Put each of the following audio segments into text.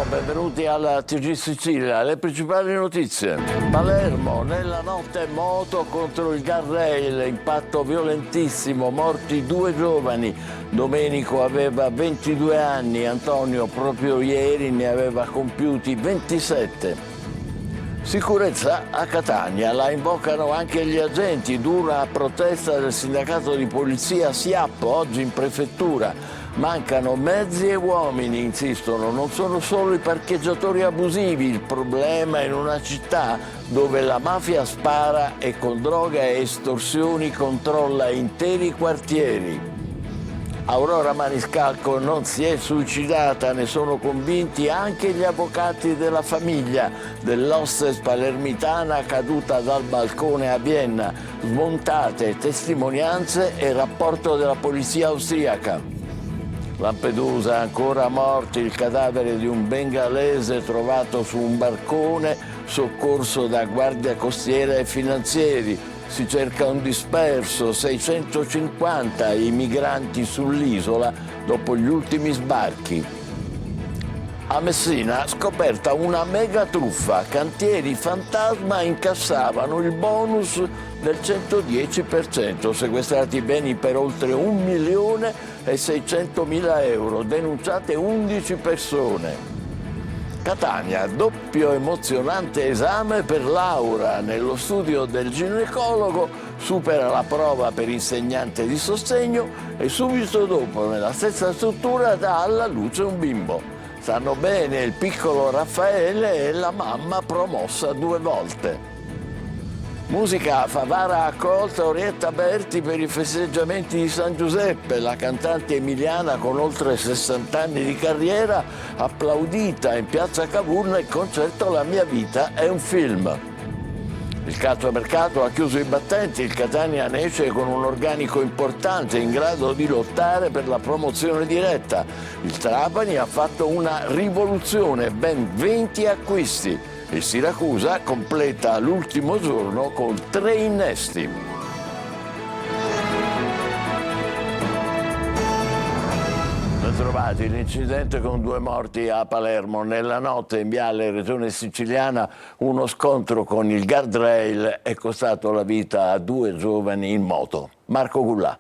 benvenuti alla TG Sicilia. Le principali notizie. Palermo, nella notte moto contro il guardrail, impatto violentissimo, morti 2 giovani. Domenico aveva 22 anni, Antonio proprio ieri ne aveva compiuti 27. Sicurezza a Catania, la invocano anche gli agenti, dura protesta del sindacato di polizia SIAP oggi in prefettura. Mancano mezzi e uomini, insistono, non sono solo i parcheggiatori abusivi il problema in una città dove la mafia spara e con droga e estorsioni controlla interi quartieri. Aurora Maniscalco non si è suicidata, ne sono convinti anche gli avvocati della famiglia dell'hostess palermitana caduta dal balcone a Vienna. Smontate testimonianze e rapporto della polizia austriaca. Lampedusa, ancora morti, il cadavere di un bengalese trovato su un barcone, soccorso da guardia costiera e finanzieri. Si cerca un disperso, 650 i migranti sull'isola dopo gli ultimi sbarchi. A Messina scoperta una mega truffa, cantieri fantasma incassavano il bonus del 110%, sequestrati beni per oltre 1.600.000 euro, denunciate 11 persone. Catania, doppio emozionante esame per Laura nello studio del ginecologo, supera la prova per insegnante di sostegno e subito dopo nella stessa struttura dà alla luce un bimbo. Stanno bene il piccolo Raffaele e la mamma promossa 2 volte. Musica, Favara ha accolto Orietta Berti per i festeggiamenti di San Giuseppe, la cantante emiliana con oltre 60 anni di carriera, applaudita in piazza Cavour nel concerto La mia vita è un film. Il calciomercato ha chiuso i battenti, il Catania ne esce con un organico importante in grado di lottare per la promozione diretta. Il Trapani ha fatto una rivoluzione, ben 20 acquisti. Il Siracusa completa l'ultimo giorno con 3 innesti. Ben trovati, l'incidente con 2 morti a Palermo. Nella notte in viale Regione Siciliana uno scontro con il guardrail è costato la vita a 2 giovani in moto. Marco Gullà.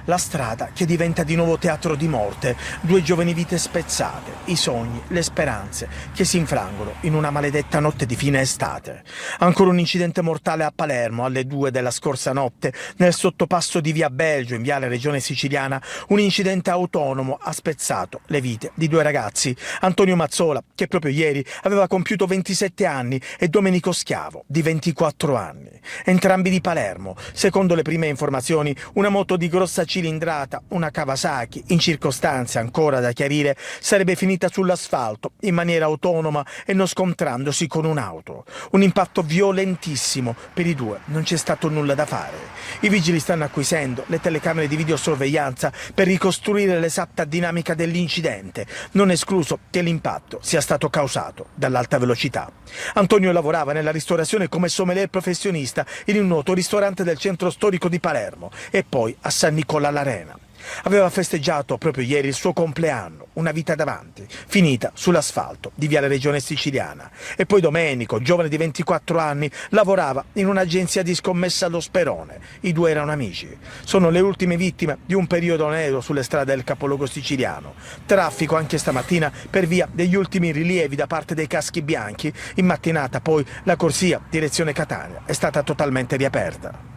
La strada che diventa di nuovo teatro di morte, 2 giovani vite spezzate, i sogni, le speranze che si infrangono in una maledetta notte di fine estate. Ancora un incidente mortale a Palermo alle 2 della scorsa notte, nel sottopasso di via Belgio in viale Regione Siciliana, un incidente autonomo ha spezzato le vite di 2 ragazzi, Antonio Mazzola, che proprio ieri aveva compiuto 27 anni, e Domenico Schiavo, di 24 anni. Entrambi di Palermo. Secondo le prime informazioni, una moto di grossa cilindrata, una Kawasaki, in circostanze ancora da chiarire, sarebbe finita sull'asfalto in maniera autonoma e non scontrandosi con un'auto. Un impatto violentissimo, per i 2 non c'è stato nulla da fare. I vigili stanno acquisendo le telecamere di videosorveglianza per ricostruire l'esatta dinamica dell'incidente, non escluso che l'impatto sia stato causato dall'alta velocità. Antonio lavorava nella ristorazione come sommelier professionista in un noto ristorante del centro storico di Palermo e poi a San Nicola l'Arena. Aveva festeggiato proprio ieri il suo compleanno, una vita davanti, finita sull'asfalto di viale Regione Siciliana. E poi Domenico, giovane di 24 anni, lavorava in un'agenzia di scommessa allo Sperone. I 2 erano amici. Sono le ultime vittime di un periodo nero sulle strade del capoluogo siciliano. Traffico anche stamattina per via degli ultimi rilievi da parte dei caschi bianchi. In mattinata poi la corsia direzione Catania è stata totalmente riaperta.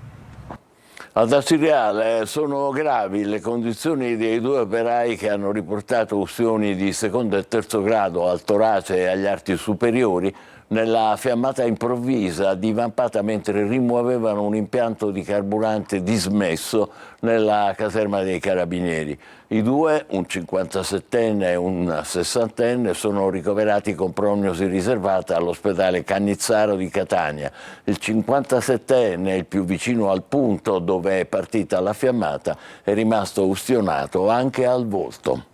Ad Acireale sono gravi le condizioni dei 2 operai che hanno riportato ustioni di 2° e 3° grado al torace e agli arti superiori nella fiammata improvvisa divampata mentre rimuovevano un impianto di carburante dismesso nella caserma dei Carabinieri. I 2, un 57enne e un 60enne, sono ricoverati con prognosi riservata all'ospedale Cannizzaro di Catania. Il 57enne, il più vicino al punto dove è partita la fiammata, è rimasto ustionato anche al volto.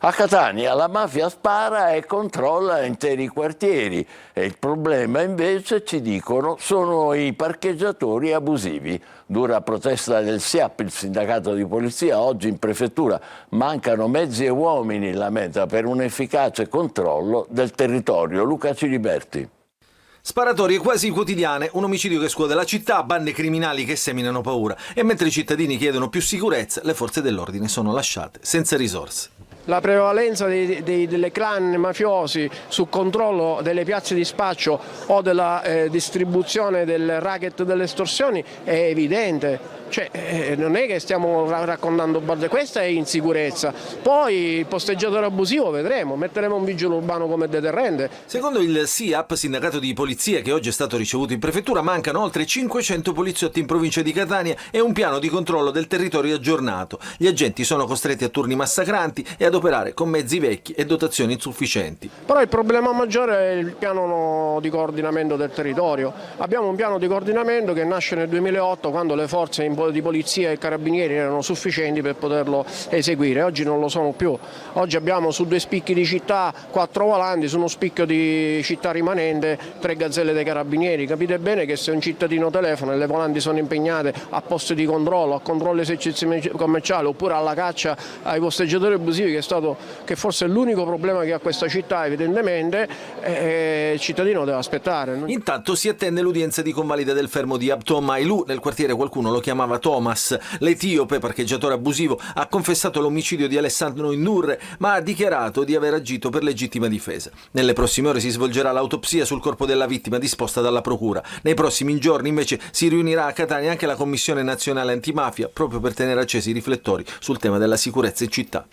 A Catania la mafia spara e controlla interi quartieri e il problema invece, ci dicono, sono i parcheggiatori abusivi. Dura protesta del SIAP, il sindacato di polizia, oggi in prefettura mancano mezzi e uomini, lamenta, per un efficace controllo del territorio. Luca Ciliberti. Sparatorie quasi quotidiane, un omicidio che scuote la città, bande criminali che seminano paura e mentre i cittadini chiedono più sicurezza, le forze dell'ordine sono lasciate senza risorse. La prevalenza delle clan mafiosi sul controllo delle piazze di spaccio o della distribuzione del racket delle estorsioni è evidente. Non è che stiamo raccontando barzellette, questa è insicurezza. Poi il posteggiatore abusivo vedremo, metteremo un vigile urbano come deterrente. Secondo il SIAP, sindacato di polizia, che oggi è stato ricevuto in prefettura, mancano oltre 500 poliziotti in provincia di Catania e un piano di controllo del territorio aggiornato. Gli agenti sono costretti a turni massacranti e ad operare con mezzi vecchi e dotazioni insufficienti. Però il problema maggiore è il piano di coordinamento del territorio. Abbiamo un piano di coordinamento che nasce nel 2008, quando le forze di polizia e carabinieri erano sufficienti per poterlo eseguire. Oggi non lo sono più. Oggi abbiamo su 2 spicchi di città 4 volanti, su uno spicchio di città rimanente 3 gazzelle dei carabinieri. Capite bene che se un cittadino telefona e le volanti sono impegnate a posti di controllo, a controlli esercizi commerciali oppure alla caccia ai posteggiatori abusivi, che forse è l'unico problema che ha questa città evidentemente, il cittadino deve aspettare. Intanto si attende l'udienza di convalida del fermo di Abtom Mailu. Nel quartiere qualcuno lo chiamava Thomas. L'etiope, parcheggiatore abusivo, ha confessato l'omicidio di Alessandro Innurre, ma ha dichiarato di aver agito per legittima difesa. Nelle prossime ore si svolgerà l'autopsia sul corpo della vittima disposta dalla procura. Nei prossimi giorni invece si riunirà a Catania anche la Commissione Nazionale Antimafia, proprio per tenere accesi i riflettori sul tema della sicurezza in città.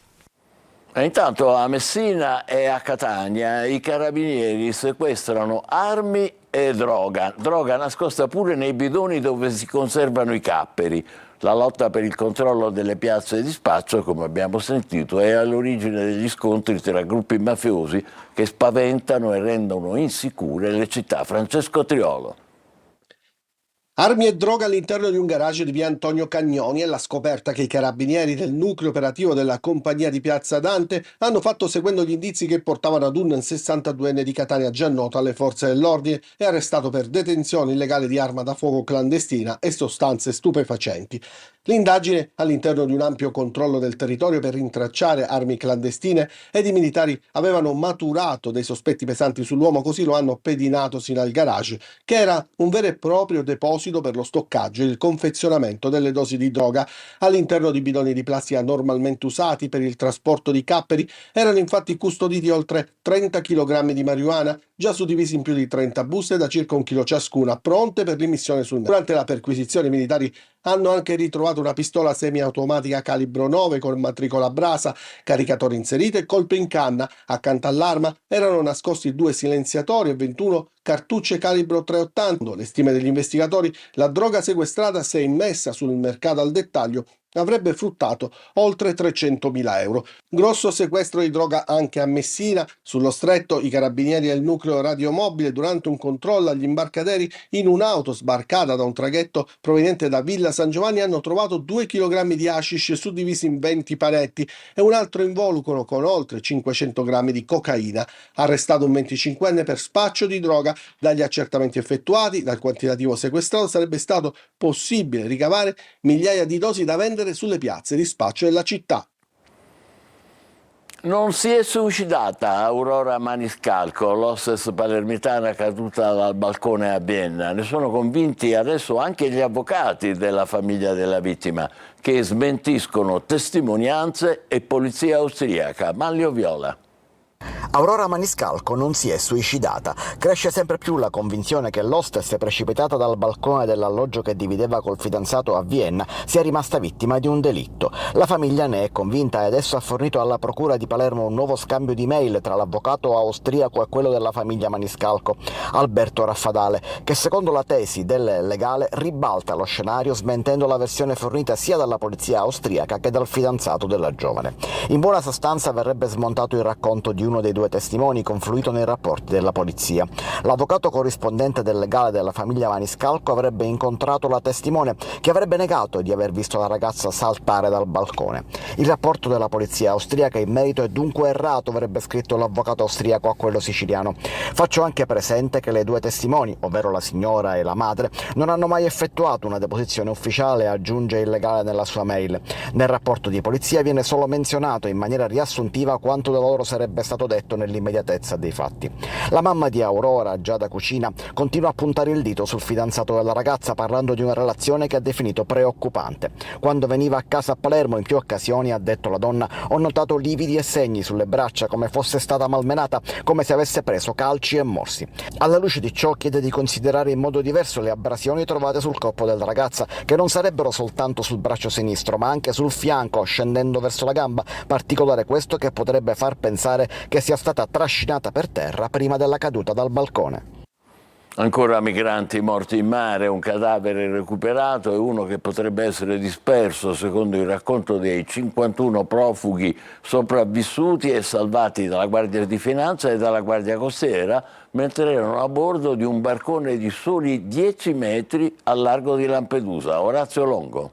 E intanto a Messina e a Catania i carabinieri sequestrano armi e droga nascosta pure nei bidoni dove si conservano i capperi. La lotta per il controllo delle piazze di spaccio, come abbiamo sentito, è all'origine degli scontri tra gruppi mafiosi che spaventano e rendono insicure le città. Francesco Triolo. Armi e droga all'interno di un garage di via Antonio Cagnoni è la scoperta che i carabinieri del nucleo operativo della compagnia di Piazza Dante hanno fatto seguendo gli indizi che portavano ad un 62enne di Catania già noto alle forze dell'ordine e arrestato per detenzione illegale di arma da fuoco clandestina e sostanze stupefacenti. L'indagine, all'interno di un ampio controllo del territorio per rintracciare armi clandestine, ed i militari avevano maturato dei sospetti pesanti sull'uomo, così lo hanno pedinato sino al garage, che era un vero e proprio deposito per lo stoccaggio e il confezionamento delle dosi di droga. All'interno di bidoni di plastica normalmente usati per il trasporto di capperi erano infatti custoditi oltre 30 kg di marijuana, già suddivisi in più di 30 buste da circa 1 chilo ciascuna, pronte per l'immissione sul mercato. Durante la perquisizione i militari hanno anche ritrovato una pistola semiautomatica calibro 9 con matricola brasa, caricatore inserito e colpi in canna. Accanto all'arma erano nascosti 2 silenziatori e 21 cartucce calibro 380. Le stime degli investigatori: la droga sequestrata, se immessa sul mercato al dettaglio, avrebbe fruttato oltre 300.000 euro. Grosso sequestro di droga anche a Messina. Sullo stretto i carabinieri del nucleo radiomobile, durante un controllo agli imbarcaderi in un'auto sbarcata da un traghetto proveniente da Villa San Giovanni, hanno trovato 2 kg di hashish suddivisi in 20 panetti e un altro involucro con oltre 500 grammi di cocaina. Arrestato un 25enne per spaccio di droga. Dagli accertamenti effettuati, dal quantitativo sequestrato, sarebbe stato possibile ricavare migliaia di dosi da vendere sulle piazze di spaccio della città. Non si è suicidata Aurora Maniscalco, l'hostess palermitana caduta dal balcone a Vienna. Ne sono convinti adesso anche gli avvocati della famiglia della vittima, che smentiscono testimonianze e polizia austriaca. Manlio Viola. Aurora Maniscalco non si è suicidata. Cresce sempre più la convinzione che l'hostess, precipitata dal balcone dell'alloggio che divideva col fidanzato a Vienna, sia rimasta vittima di un delitto. La famiglia ne è convinta e adesso ha fornito alla procura di Palermo un nuovo scambio di mail tra l'avvocato austriaco e quello della famiglia Maniscalco, Alberto Raffadale, che secondo la tesi del legale ribalta lo scenario smentendo la versione fornita sia dalla polizia austriaca che dal fidanzato della giovane. In buona sostanza verrebbe smontato il racconto di uno dei 2 due testimoni confluito nei rapporti della polizia. L'avvocato corrispondente del legale della famiglia Maniscalco avrebbe incontrato la testimone che avrebbe negato di aver visto la ragazza saltare dal balcone. Il rapporto della polizia austriaca in merito è dunque errato, avrebbe scritto l'avvocato austriaco a quello siciliano. Faccio anche presente che le due testimoni, ovvero la signora e la madre, non hanno mai effettuato una deposizione ufficiale, aggiunge il legale nella sua mail. Nel rapporto di polizia viene solo menzionato in maniera riassuntiva quanto da loro sarebbe stato detto nell'immediatezza dei fatti. La mamma di Aurora, Giada Cucina, continua a puntare il dito sul fidanzato della ragazza parlando di una relazione che ha definito preoccupante. Quando veniva a casa a Palermo in più occasioni, ha detto la donna, ho notato lividi e segni sulle braccia come fosse stata malmenata, come se avesse preso calci e morsi. Alla luce di ciò chiede di considerare in modo diverso le abrasioni trovate sul corpo della ragazza, che non sarebbero soltanto sul braccio sinistro ma anche sul fianco scendendo verso la gamba, particolare questo che potrebbe far pensare che sia stata trascinata per terra prima della caduta dal balcone. Ancora migranti morti in mare, un cadavere recuperato e uno che potrebbe essere disperso, secondo il racconto dei 51 profughi sopravvissuti e salvati dalla Guardia di Finanza e dalla Guardia Costiera mentre erano a bordo di un barcone di soli 10 metri al largo di Lampedusa. Orazio Longo.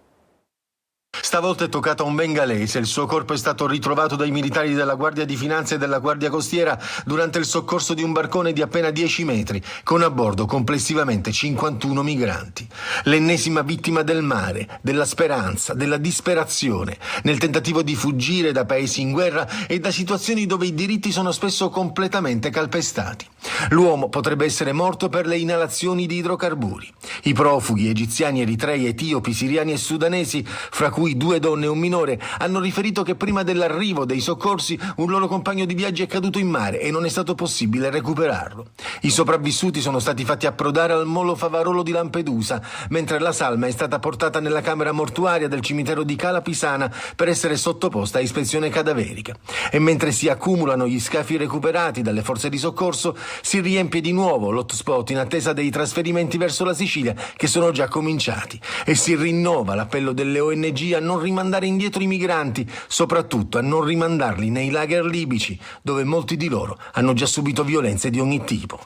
Stavolta è toccato a un bengalese. Il suo corpo è stato ritrovato dai militari della Guardia di Finanza e della Guardia Costiera durante il soccorso di un barcone di appena 10 metri, con a bordo complessivamente 51 migranti. L'ennesima vittima del mare, della speranza, della disperazione, nel tentativo di fuggire da paesi in guerra e da situazioni dove i diritti sono spesso completamente calpestati. L'uomo potrebbe essere morto per le inalazioni di idrocarburi. I profughi egiziani, eritrei, etiopi, siriani e sudanesi, fra cui 2 donne e un minore, hanno riferito che prima dell'arrivo dei soccorsi un loro compagno di viaggio è caduto in mare e non è stato possibile recuperarlo. I sopravvissuti sono stati fatti approdare al molo Favarolo di Lampedusa, mentre la salma è stata portata nella camera mortuaria del cimitero di Cala Pisana per essere sottoposta a ispezione cadaverica. E mentre si accumulano gli scafi recuperati dalle forze di soccorso, si riempie di nuovo l'hotspot in attesa dei trasferimenti verso la Sicilia, che sono già cominciati, e si rinnova l'appello delle ONG a non rimandare indietro i migranti, soprattutto a non rimandarli nei lager libici, dove molti di loro hanno già subito violenze di ogni tipo.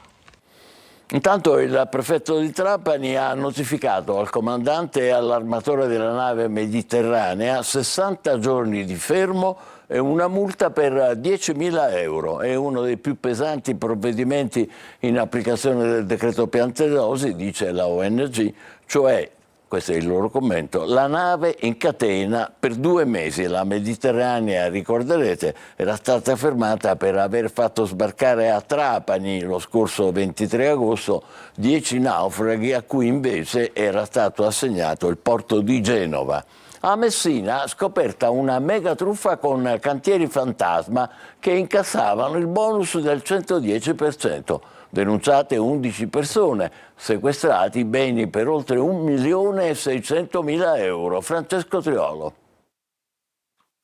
Intanto il prefetto di Trapani ha notificato al comandante e all'armatore della nave Mediterranea 60 giorni di fermo e una multa per 10.000 euro. È uno dei più pesanti provvedimenti in applicazione del decreto Piantedosi, dice la ONG, cioè, questo è il loro commento, la nave in catena per 2 mesi. La Mediterranea, ricorderete, era stata fermata per aver fatto sbarcare a Trapani lo scorso 23 agosto 10 naufraghi a cui invece era stato assegnato il porto di Genova. A Messina scoperta una mega truffa con cantieri fantasma che incassavano il bonus del 110%. Denunciate 11 persone, sequestrati beni per oltre 1.600.000 euro. Francesco Triolo.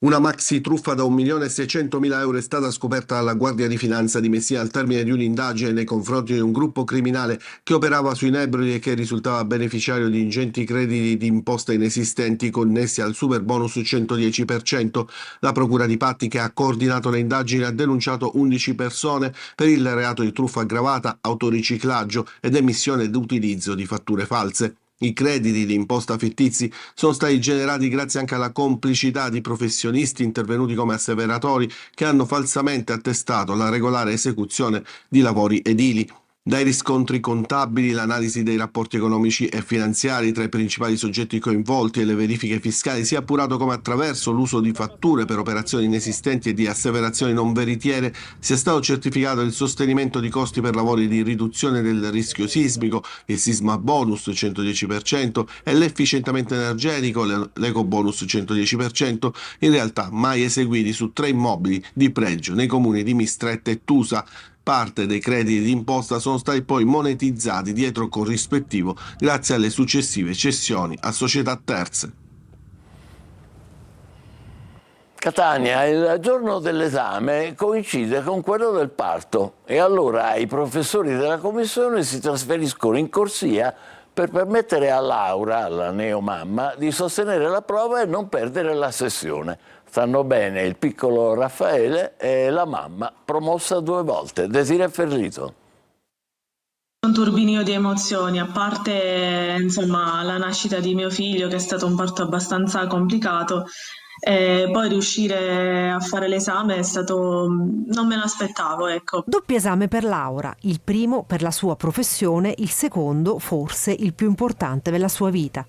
Una maxi truffa da 1.600.000 euro è stata scoperta dalla Guardia di Finanza di Messina al termine di un'indagine nei confronti di un gruppo criminale che operava sui Nebrodi e che risultava beneficiario di ingenti crediti di imposta inesistenti connessi al super bonus 110%. La Procura di Patti, che ha coordinato le indagini, ha denunciato 11 persone per il reato di truffa aggravata, autoriciclaggio ed emissione ed utilizzo di fatture false. I crediti di imposta fittizi sono stati generati grazie anche alla complicità di professionisti intervenuti come asseveratori che hanno falsamente attestato la regolare esecuzione di lavori edili. Dai riscontri contabili, l'analisi dei rapporti economici e finanziari tra i principali soggetti coinvolti e le verifiche fiscali si è appurato come attraverso l'uso di fatture per operazioni inesistenti e di asseverazioni non veritiere sia stato certificato il sostenimento di costi per lavori di riduzione del rischio sismico, il sisma bonus 110% e l'efficientamento energetico, l'eco bonus 110%, in realtà mai eseguiti su 3 immobili di pregio nei comuni di Mistretta e Tusa. Parte dei crediti d'imposta sono stati poi monetizzati dietro corrispettivo grazie alle successive cessioni a società terze. Catania, il giorno dell'esame coincide con quello del parto e allora i professori della commissione si trasferiscono in corsia per permettere a Laura, la neomamma, di sostenere la prova e non perdere la sessione. Stanno bene il piccolo Raffaele e la mamma, promossa 2 volte. Desiree Ferrito. Un turbinio di emozioni, a parte insomma la nascita di mio figlio, che è stato un parto abbastanza complicato, e poi riuscire a fare l'esame è stato, non me l'aspettavo, ecco. Doppio esame per Laura, il primo per la sua professione, il secondo forse il più importante della sua vita.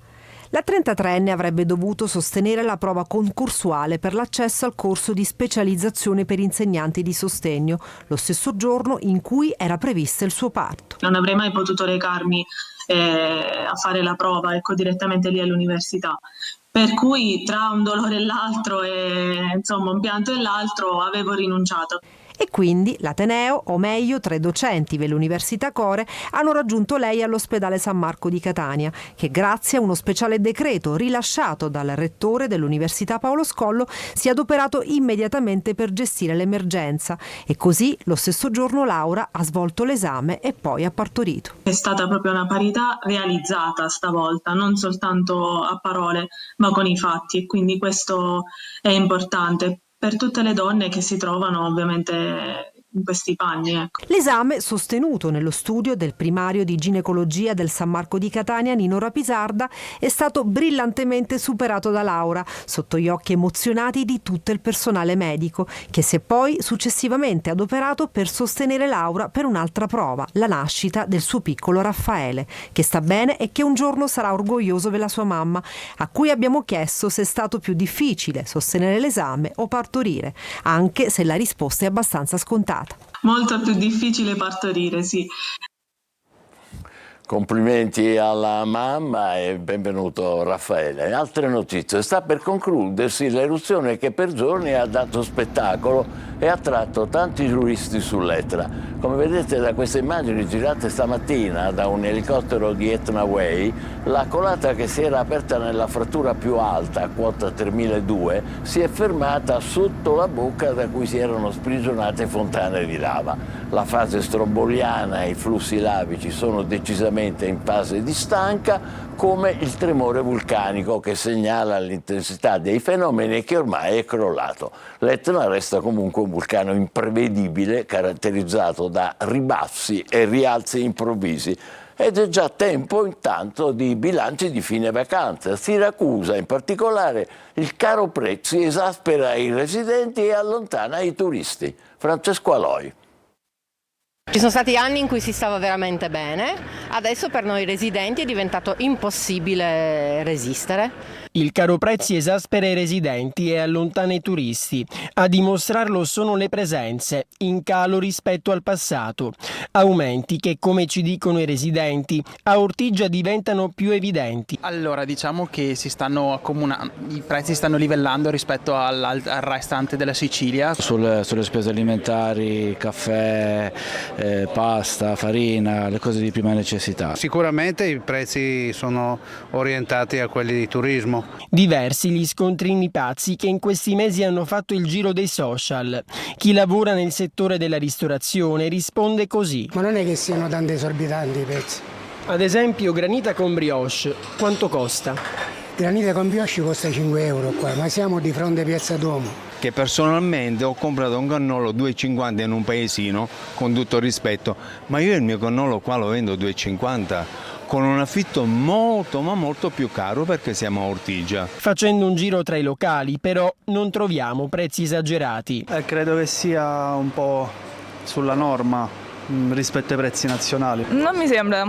La 33enne avrebbe dovuto sostenere la prova concorsuale per l'accesso al corso di specializzazione per insegnanti di sostegno, lo stesso giorno in cui era previsto il suo parto. Non avrei mai potuto recarmi a fare la prova, ecco, direttamente lì all'università. Per cui tra un dolore e l'altro e insomma un pianto e l'altro avevo rinunciato. E quindi l'Ateneo, o meglio 3 docenti dell'Università Core, hanno raggiunto lei all'ospedale San Marco di Catania, che grazie a uno speciale decreto rilasciato dal rettore dell'Università Paolo Scollo si è adoperato immediatamente per gestire l'emergenza, e così lo stesso giorno Laura ha svolto l'esame e poi ha partorito. È stata proprio una parità realizzata stavolta, non soltanto a parole ma con i fatti, e quindi questo è importante per tutte le donne che si trovano ovviamente in questi panni. Ecco. L'esame, sostenuto nello studio del primario di ginecologia del San Marco di Catania, Nino Rapisarda, è stato brillantemente superato da Laura, sotto gli occhi emozionati di tutto il personale medico, che si è poi successivamente adoperato per sostenere Laura per un'altra prova, la nascita del suo piccolo Raffaele, che sta bene e che un giorno sarà orgoglioso della sua mamma, a cui abbiamo chiesto se è stato più difficile sostenere l'esame o partorire, anche se la risposta è abbastanza scontata. Molto più difficile partorire, sì. Complimenti alla mamma e benvenuto Raffaele. Altre notizie. Sta per concludersi l'eruzione che per giorni ha dato spettacolo e ha attratto tanti turisti sull'Etna. Come vedete da queste immagini girate stamattina da un elicottero di Etna Way, la colata che si era aperta nella frattura più alta, a quota 3002, si è fermata sotto la bocca da cui si erano sprigionate fontane di lava. La fase stromboliana e i flussi lavici sono decisamente in fase di stanca, come il tremore vulcanico che segnala l'intensità dei fenomeni e che ormai è crollato. L'Etna resta comunque un vulcano imprevedibile, caratterizzato da ribassi e rialzi improvvisi. Ed è già tempo intanto di bilanci di fine vacanza. A Siracusa in particolare il caro prezzi esaspera i residenti e allontana i turisti. Francesco Aloi. Ci sono stati anni in cui si stava veramente bene, adesso per noi residenti è diventato impossibile resistere. Il caro prezzi esaspera i residenti e allontana i turisti. A dimostrarlo sono le presenze, in calo rispetto al passato. Aumenti che, come ci dicono i residenti, a Ortigia diventano più evidenti. Allora, diciamo che i prezzi stanno livellando rispetto al restante della Sicilia. Sulle spese alimentari, caffè, pasta, farina, le cose di prima necessità. Sicuramente i prezzi sono orientati a quelli di turismo. Diversi gli scontrini pazzi che in questi mesi hanno fatto il giro dei social. Chi lavora nel settore della ristorazione risponde così. Ma non è che siano tanto esorbitanti i prezzi. Ad esempio granita con brioche, quanto costa? Granita con brioche costa 5 euro qua, ma siamo di fronte a Piazza Duomo. Che personalmente ho comprato un cannolo 2,50 in un paesino, con tutto rispetto, ma io il mio cannolo qua lo vendo 2,50 con un affitto molto ma molto più caro perché siamo a Ortigia. Facendo un giro tra i locali però non troviamo prezzi esagerati. Credo che sia un po' sulla norma rispetto ai prezzi nazionali. Non mi sembra,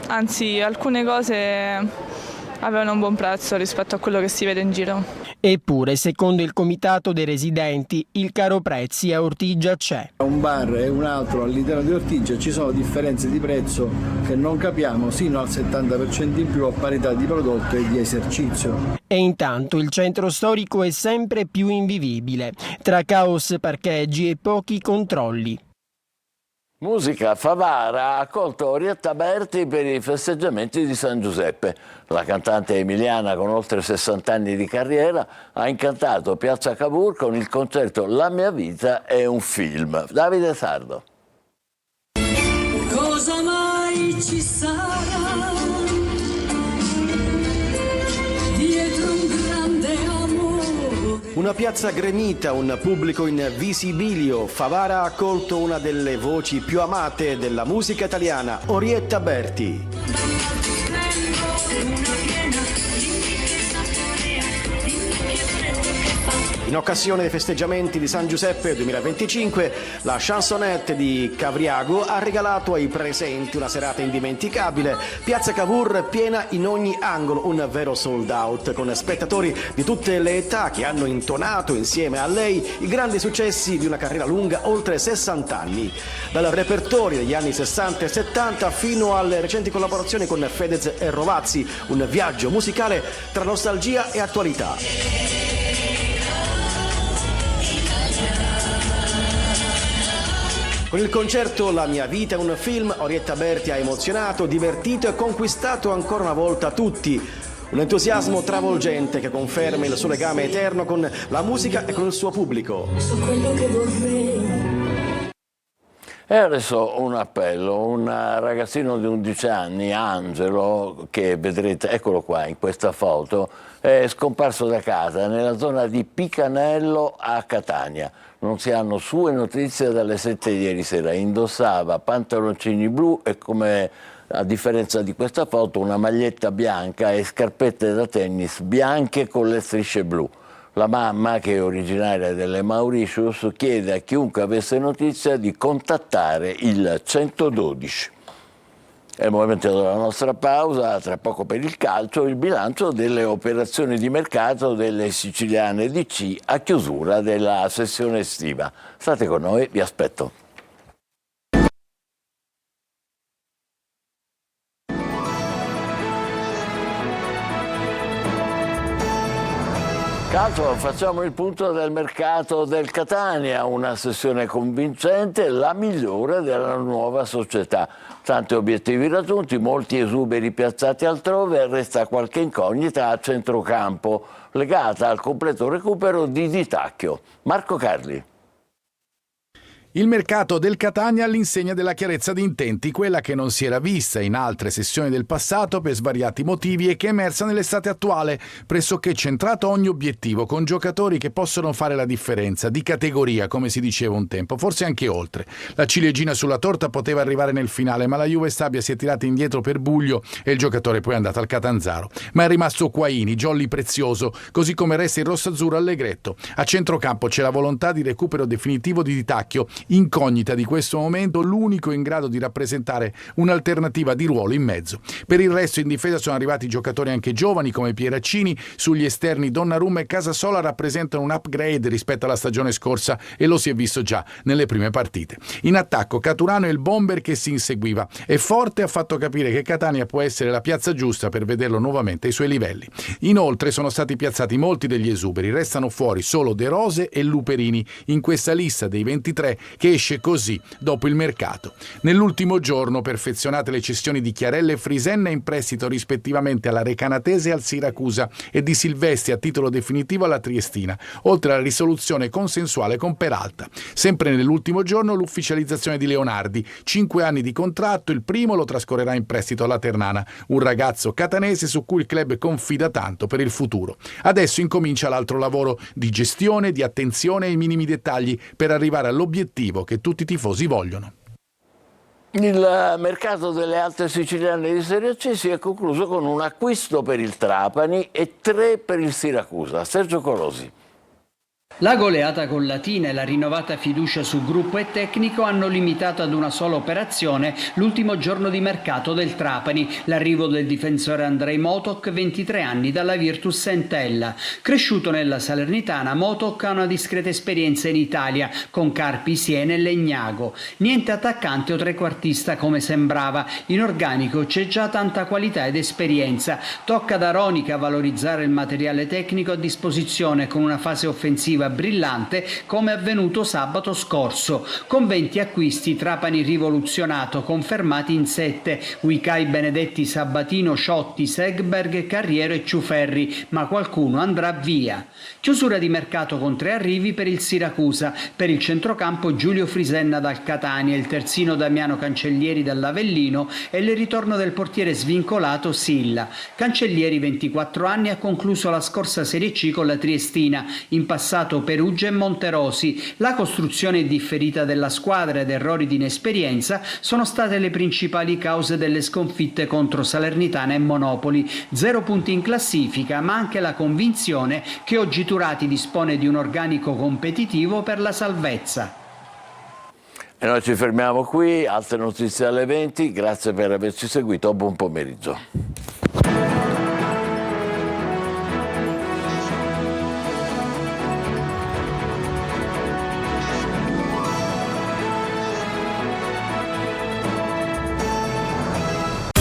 anzi alcune cose avevano un buon prezzo rispetto a quello che si vede in giro. Eppure, secondo il comitato dei residenti, il caro prezzi a Ortigia c'è. Un bar e un altro all'interno di Ortigia ci sono differenze di prezzo che non capiamo, sino al 70% in più a parità di prodotto e di esercizio. E intanto il centro storico è sempre più invivibile, tra caos, parcheggi e pochi controlli. Musica. Favara ha accolto Orietta Berti per i festeggiamenti di San Giuseppe. La cantante emiliana con oltre 60 anni di carriera ha incantato Piazza Cavour con il concerto La mia vita è un film. Davide Sardo. Cosa mai ci sarà dietro un grande amore? Una piazza gremita, un pubblico in visibilio. Favara ha accolto una delle voci più amate della musica italiana, Orietta Berti. In occasione dei festeggiamenti di San Giuseppe 2025, la chansonette di Cavriago ha regalato ai presenti una serata indimenticabile. Piazza Cavour piena in ogni angolo, un vero sold out, con spettatori di tutte le età che hanno intonato insieme a lei i grandi successi di una carriera lunga oltre 60 anni. Dal repertorio degli anni 60 e 70 fino alle recenti collaborazioni con Fedez e Rovazzi, un viaggio musicale tra nostalgia e attualità. Con il concerto La mia vita è un film, Orietta Berti ha emozionato, divertito e conquistato ancora una volta tutti. Un entusiasmo travolgente che conferma il suo legame eterno con la musica e con il suo pubblico. So quello che vorrei. E adesso un appello, un ragazzino di 11 anni, Angelo, che vedrete, eccolo qua in questa foto, è scomparso da casa nella zona di Picanello a Catania. Non si hanno sue notizie dalle 7 di ieri sera. Indossava pantaloncini blu e, come a differenza di questa foto, una maglietta bianca e scarpette da tennis bianche con le strisce blu. La mamma, che è originaria delle Mauritius, chiede a chiunque avesse notizia di contattare il 112. È il momento della nostra pausa, tra poco per il calcio, il bilancio delle operazioni di mercato delle siciliane DC a chiusura della sessione estiva. State con noi, vi aspetto. Calcio, facciamo il punto del mercato del Catania, una sessione convincente, la migliore della nuova società. Tanti obiettivi raggiunti, molti esuberi piazzati altrove, resta qualche incognita a centrocampo, legata al completo recupero di Di Tacchio. Marco Carli. Il mercato del Catania all'insegna della chiarezza di intenti, quella che non si era vista in altre sessioni del passato per svariati motivi e che è emersa nell'estate attuale, pressoché centrato ogni obiettivo, con giocatori che possono fare la differenza, di categoria, come si diceva un tempo, forse anche oltre. La ciliegina sulla torta poteva arrivare nel finale, ma la Juve Stabia si è tirata indietro per buglio e il giocatore poi è andato al Catanzaro. Ma è rimasto Quaini, jolly prezioso, così come resta il rossazzurro Allegretto. A centrocampo c'è la volontà di recupero definitivo di Di Tacchio, incognita di questo momento, l'unico in grado di rappresentare un'alternativa di ruolo in mezzo. Per il resto in difesa sono arrivati giocatori anche giovani come Pieraccini, sugli esterni Donnarumma e Casasola rappresentano un upgrade rispetto alla stagione scorsa e lo si è visto già nelle prime partite. In attacco Caturano è il bomber che si inseguiva e forte ha fatto capire che Catania può essere la piazza giusta per vederlo nuovamente ai suoi livelli. Inoltre sono stati piazzati molti degli esuberi, restano fuori solo De Rose e Luperini in questa lista dei 23 che esce così dopo il mercato. Nell'ultimo giorno perfezionate le cessioni di Chiarella e Frisenna in prestito rispettivamente alla Recanatese e al Siracusa e di Silvestri a titolo definitivo alla Triestina, oltre alla risoluzione consensuale con Peralta. Sempre nell'ultimo giorno l'ufficializzazione di Leonardi, 5 anni di contratto, il primo lo trascorrerà in prestito alla Ternana, un ragazzo catanese su cui il club confida tanto per il futuro. Adesso incomincia l'altro lavoro di gestione, di attenzione ai minimi dettagli per arrivare all'obiettivo che tutti i tifosi vogliono. Il mercato delle altre siciliane di Serie C si è concluso con un acquisto per il Trapani e 3 per il Siracusa. Sergio Colosi. La goleata con Latina e la rinnovata fiducia su gruppo e tecnico hanno limitato ad una sola operazione l'ultimo giorno di mercato del Trapani, l'arrivo del difensore Andrej Motok, 23 anni, dalla Virtus Entella. Cresciuto nella Salernitana, Motok ha una discreta esperienza in Italia, con Carpi, Siena e Legnago. Niente attaccante o trequartista come sembrava, in organico c'è già tanta qualità ed esperienza. Tocca ad Aronica valorizzare il materiale tecnico a disposizione con una fase offensiva apertura brillante come avvenuto sabato scorso, con 20 acquisti Trapani rivoluzionato confermati in 7, Uicai, Benedetti, Sabatino, Ciotti, Segberg, Carriero e Ciuferri, ma qualcuno andrà via. Chiusura di mercato con 3 arrivi per il Siracusa, per il centrocampo Giulio Frisenna dal Catania, il terzino Damiano Cancellieri dall'Avellino e il ritorno del portiere svincolato Silla. Cancellieri, 24 anni, ha concluso la scorsa Serie C con la Triestina, in passato Perugia e Monterosi. La costruzione differita della squadra ed errori di inesperienza sono state le principali cause delle sconfitte contro Salernitana e Monopoli. 0 punti in classifica, ma anche la convinzione che oggi Turati dispone di un organico competitivo per la salvezza. E noi ci fermiamo qui, altre notizie alle 20, grazie per averci seguito, buon pomeriggio.